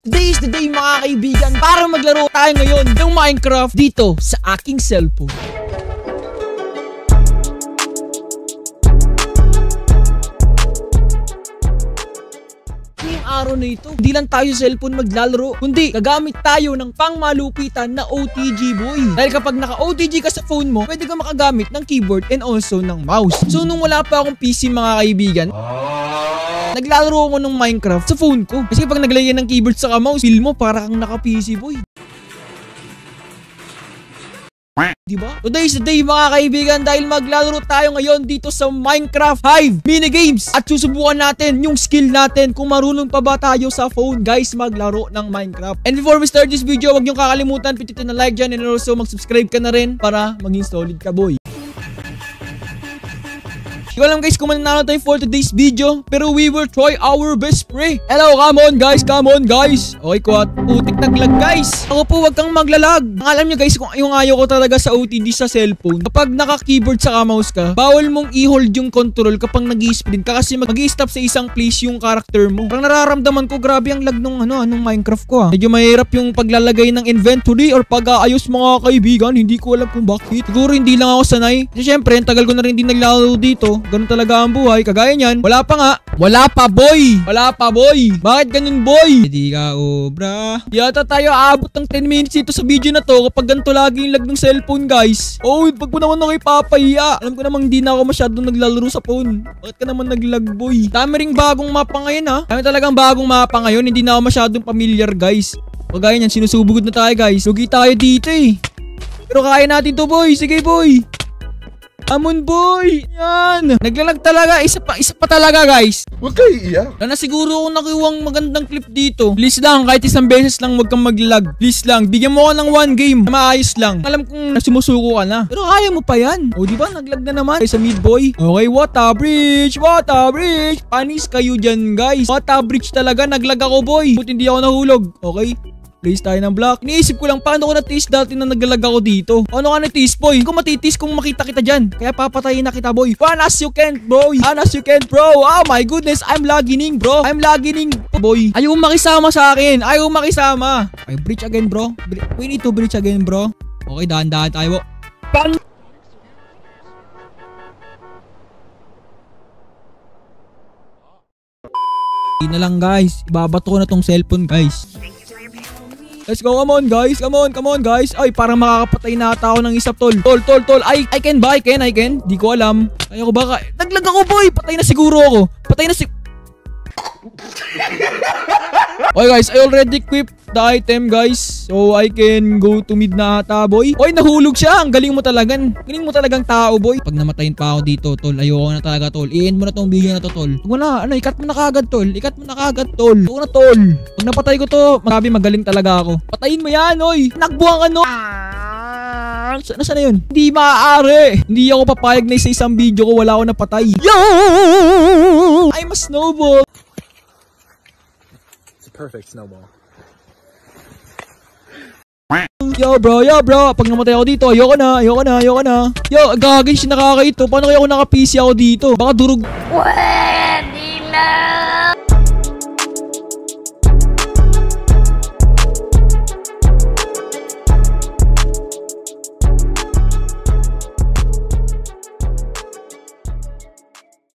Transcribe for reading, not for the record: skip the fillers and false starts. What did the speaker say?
Today is the day mga kaibigan para maglaro tayo ngayon ng Minecraft dito sa aking cellphone. Ngayong araw na ito, hindi lang tayo sa cellphone maglalaro, kundi gagamit tayo ng pangmalupitan na OTG boy. Dahil kapag naka-OTG ka sa phone mo, pwede ka makagamit ng keyboard and also ng mouse. So nung wala pa akong PC mga kaibigan, naglalaro ako ng Minecraft sa phone ko. Kasi pag naglagyan ng keyboard sa mouse, feel mo para kang naka-PC boy. Diba? Today is the day mga kaibigan dahil maglalaro tayo ngayon dito sa Minecraft Hive minigames. At susubukan natin yung skill natin kung marunong pa ba tayo sa phone guys maglaro ng Minecraft. And before we start this video, huwag niyong kakalimutan pindutin na like dyan and also mag-subscribe ka na rin para maging solid ka boy. Hindi ko alam guys kung mananalo tayo for today's video, pero we will try our best pre. Hello, come on guys, come on guys. Okay, kuhat. Putik naglag guys. Ako po wag kang maglalag. Alam nyo guys kung yung ayaw ko talaga sa OTG sa cellphone. Kapag naka-keyboard sa mouse ka, bawal mong i-hold yung control kapag nag-i-sprint ka kasi mag-i-stop sa isang place yung character mo. Parang nararamdaman ko grabe ang lag nung anong Minecraft ko Medyo mahirap yung paglalagay ng inventory or pag-aayos mga kaibigan. Hindi ko alam kung bakit. Siguro hindi lang ako sanay. Kasi syempre, tagal ko na rin hindi naglalaro dito. Ganun talaga ang buhay. Kagaya niyan. Wala pa nga. Wala pa boy. Wala pa boy. Bakit ganun boy? Hindi ka obra. Yata tayo aabot ng 10 minutes dito sa video na to kapag ganito lagi yung lag ng cellphone guys. Oh, pag mo naman ako ipapahiya. Alam ko namang hindi na ako masyadong naglalaro sa phone. Bakit ka naman naglag boy? Dami ring bagong mapa ngayon ha. Dami talagang bagong mapa ngayon. Hindi na ako masyadong familiar guys. Kagaya niyan sinusubugod na tayo guys. Lugi tayo dito eh. Pero kaya natin to boy. Sige boy. Amon boy! Yan! Naglalag talaga. Isa pa talaga guys. Huwag kayo iiyak. Na siguro ako nakuwang magandang clip dito. Please lang, kahit isang beses lang huwag kang maglalag. Please lang, bigyan mo ako ng one game. Maayos lang. Alam kong sumusuko ka na. Pero kaya mo pa yan. O diba, naglag na naman. Sa mid boy. Okay, water bridge. Water bridge. Panis kayo dyan guys. Water bridge talaga. Naglag ako boy. Buti hindi ako nahulog. Okay. Place tayo ng block. Iniisip ko lang paano ko na-tease dati na naglalag ako dito. Ano ka na-tease boy? Hindi ko matitis kung makita kita dyan. Kaya papatayin na kita boy. Run as you can bro. Run as you can bro. Oh my goodness. I'm lagging bro. I'm lagging boy. Ayaw makisama sa akin. Ayaw makisama. Okay, breach again bro. We need to breach again bro. Okay, dahan-dahan tayo. Pan! Hindi na lang guys. Ibabato ko na tong cellphone guys. Let's go, come on guys, come on guys. Ay, parang makakapatay na ata ako ng isa tol. Tol. I can ba? I can. Di ko alam. Ay, ako baka. Naglag ako boy. Patay na siguro ako. Okay guys, I already equipped the item guys. So I can go to mid na ata boy. Oy, nahulog siya. Ang galing mo talagang. Galing mo talagang tao boy. Pag namatayin pa ako dito tol, ayoko na talaga tol. I-end mo na tong video na to tol. Huwag mo na, ikat mo na kagad tol. Huwag na tol. Pag napatay ko to, grabe magaling talaga ako. Patayin mo yan oy. Nakbuang ano. Nasaan na yun? Hindi maaari. Hindi ako papayag na sa isang video ko wala ako napatay. Yo! I'm a snowball. Perfect snowball. Yo bro. Pag namatay ako dito, ayoko na. Yo, gagawin siya nakakaito. Paano kaya ako naka-PC ako dito? Baka durog.